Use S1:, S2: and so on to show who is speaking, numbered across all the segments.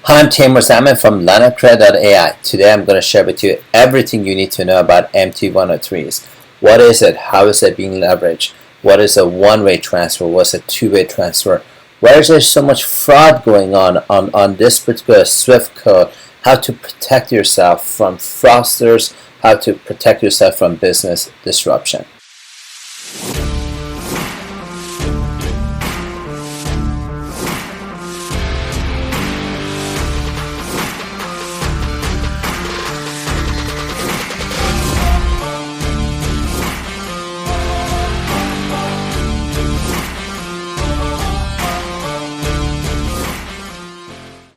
S1: Hi, I'm Taimour Zaman from LeatherCrowdai. Today I'm going to share with you everything you need to know about MT103s. What is it? How is it being leveraged? What is a one-way transfer? What's a two-way transfer? Why is there so much fraud going on this particular SWIFT code? How to protect yourself from fraudsters? How to protect yourself from business disruption?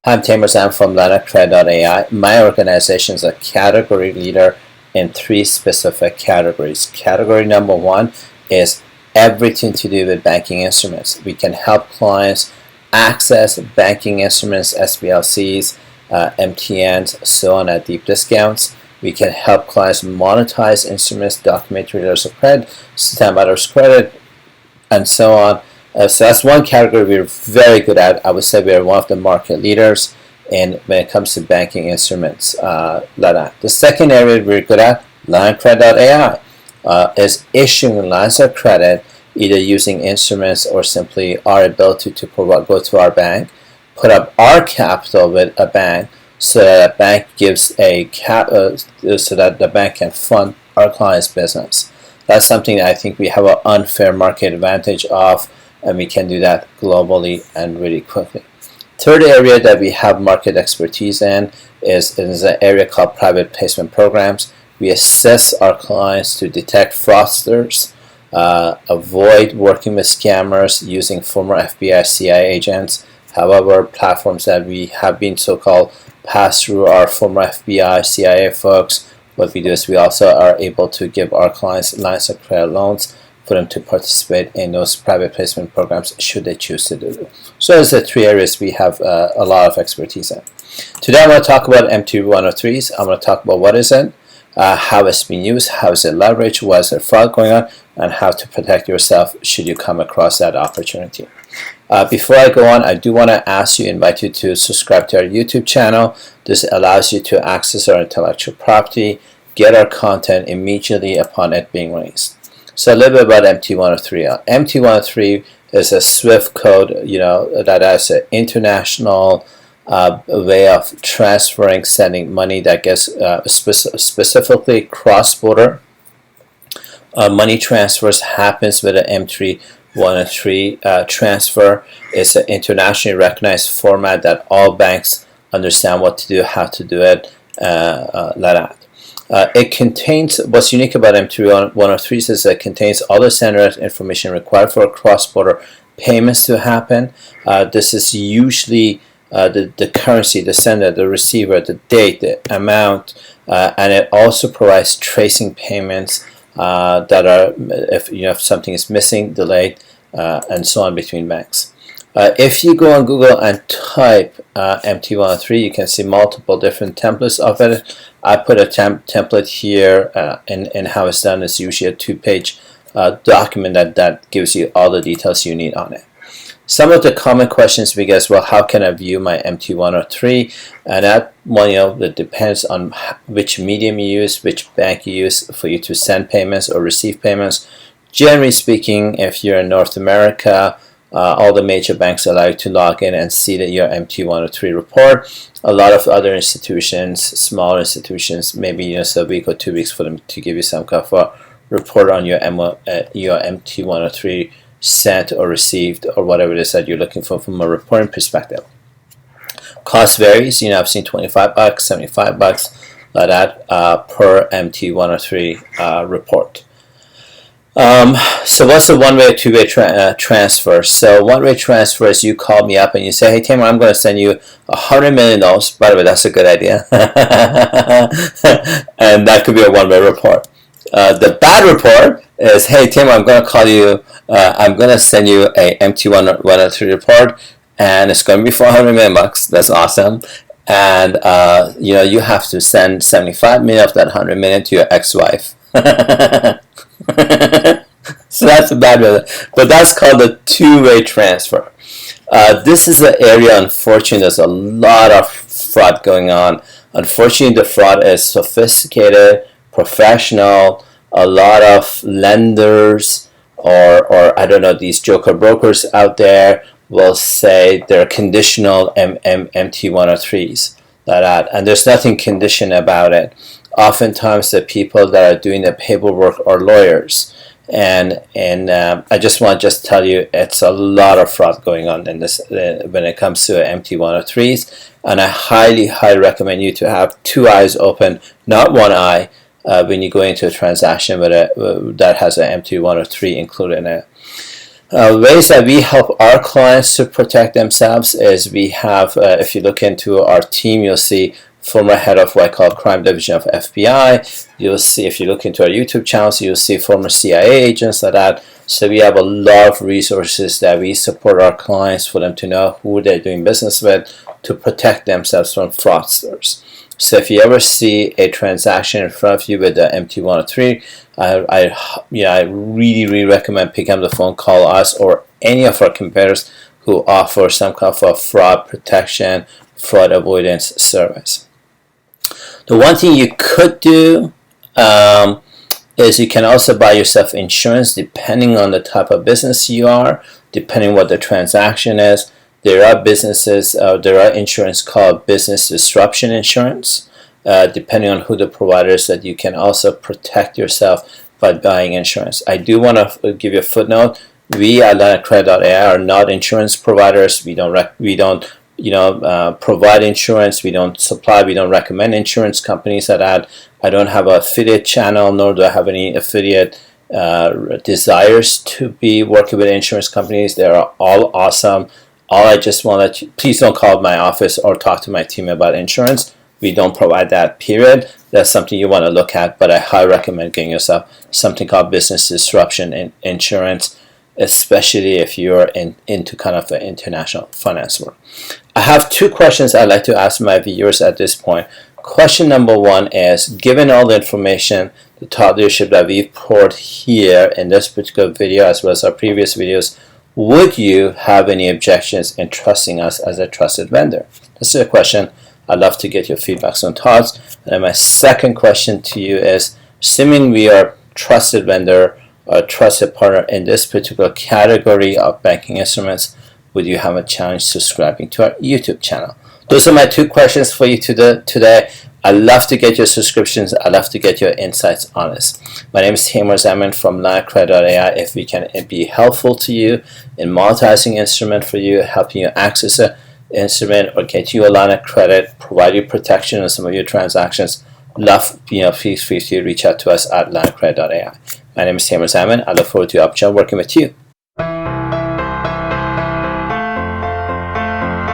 S1: I'm Taimour Zaman from LeatherCrowdai. My organization is a category leader in 3 specific categories. Category number 1 is everything to do with banking instruments. We can help clients access banking instruments, SBLCs, MTNs, so on at deep discounts. We can help clients monetize instruments, document letters of credit, stamp letters of credit, and so on. So that's one category we're very good at. I would say we're one of the market leaders when it comes to banking instruments. The second area we're good at, LeatherCrowdai, is issuing lines of credit, either using instruments or simply our ability to go to our bank, put up our capital with a bank, so that a bank gives so that the bank can fund our client's business. That's something that I think we have an unfair market advantage of, and we can do that globally and really quickly. Third area that we have market expertise in is an area called private placement programs. We assist our clients to detect fraudsters, avoid working with scammers using former FBI, CIA agents. However, platforms that we have been so-called passed through our former FBI, CIA folks. What we do is we also are able to give our clients lines of credit loans for them to participate in those private placement programs should they choose to do it. So those are the 3 areas we have a lot of expertise in. Today I'm going to talk about MT103s. I'm going to talk about what is it, how it's being used, how is it leveraged, what is there fraud going on, and how to protect yourself should you come across that opportunity. Before I go on, I do want to invite you to subscribe to our YouTube channel. This allows you to access our intellectual property, get our content immediately upon it being released. So a little bit about MT103. MT103 is a SWIFT code, that has an international way of transferring, sending money that gets specifically cross-border. Money transfers happens with an MT103 transfer. It's an internationally recognized format that all banks understand what to do, how to do it, it contains, what's unique about MT103 is that it contains all the standard information required for cross-border payments to happen. This is usually the currency, the sender, the receiver, the date, the amount, and it also provides tracing payments that are, if something is missing, delayed, and so on between banks. If you go on Google and type MT103, you can see multiple different templates of it. I put a template here, and how it's done is usually a 2-page document that gives you all the details you need on it. Some of the common questions we get is, well, how can I view my MT103? And that one, that depends on which medium you use, which bank you use for you to send payments or receive payments. Generally speaking, if you're in North America, all the major banks allow you to log in and see your MT103 report. A lot of other institutions, smaller institutions, maybe a week or 2 weeks for them to give you some kind of a report on your MT103 sent or received, or whatever it is that you're looking for from a reporting perspective. Cost varies. I've seen $25, $75 like that per MT103 report. So what's a one-way, two-way transfer? So one-way transfer is you call me up and you say, hey, Taimour, I'm going to send you $100 million. By the way, that's a good idea. And that could be a one-way report. The bad report is, hey, Taimour, I'm going to call you, I'm going to send you a MT103 report, and it's going to be for $100 million. That's awesome. And, you have to send 75 million of that 100 million to your ex-wife. So that's a bad way, but that's called a two-way transfer. This is an area, unfortunately, there's a lot of fraud going on. Unfortunately, the fraud is sophisticated, professional. A lot of lenders or I don't know, these joker brokers out there will say they're conditional MT103s. And there's nothing conditioned about it. Oftentimes the people that are doing the paperwork are lawyers. And I just want to tell you, it's a lot of fraud going on in this when it comes to MT103s, and I highly recommend you to have two eyes open, not one eye, when you go into a transaction with that has an MT103 included in it. Ways that we help our clients to protect themselves is we have, if you look into our team, you'll see former head of what I call crime division of FBI. You'll see, if you look into our YouTube channels, you'll see former CIA agents like that. So we have a lot of resources that we support our clients for them to know who they're doing business with to protect themselves from fraudsters. So if you ever see a transaction in front of you with the MT103, I really recommend picking up the phone, call us or any of our competitors who offer some kind of a fraud protection, fraud avoidance service. The one thing you could do is you can also buy yourself insurance depending on the type of business you are, depending what the transaction is. There are businesses, there are insurance called business disruption insurance, depending on who the provider is, that you can also protect yourself by buying insurance. I do want to give you a footnote. We at LeatherCrowdai are not insurance providers. We don't provide insurance. We don't supply. We don't recommend insurance companies that I don't have an affiliate channel, nor do I have any affiliate desires to be working with insurance companies. They are all awesome. All I just want to please don't call my office or talk to my team about insurance. We don't provide that, period. That's something you want to look at, but I highly recommend getting yourself something called business disruption insurance, especially if you're into kind of an international finance work. I have two questions I'd like to ask my viewers at this point. Question number one is, given all the information, the thought leadership that we've poured here in this particular video as well as our previous videos, would you have any objections in trusting us as a trusted vendor? This is a question. I'd love to get your feedback and thoughts. And then my second question to you is, assuming we are a trusted vendor or a trusted partner in this particular category of banking instruments, would you have a challenge subscribing to our YouTube channel? Those are my two questions for you today. I'd love to get your subscriptions. I'd love to get your insights on this. My name is Taimour Zaman from LeatherCrowdai. If we can be helpful to you in monetizing instrument for you, helping you access an instrument or get you a line of credit, provide you protection on some of your transactions, please feel free to reach out to us at LeatherCrowdai. My name is Taimour Zaman. I look forward to the opportunity of working with you.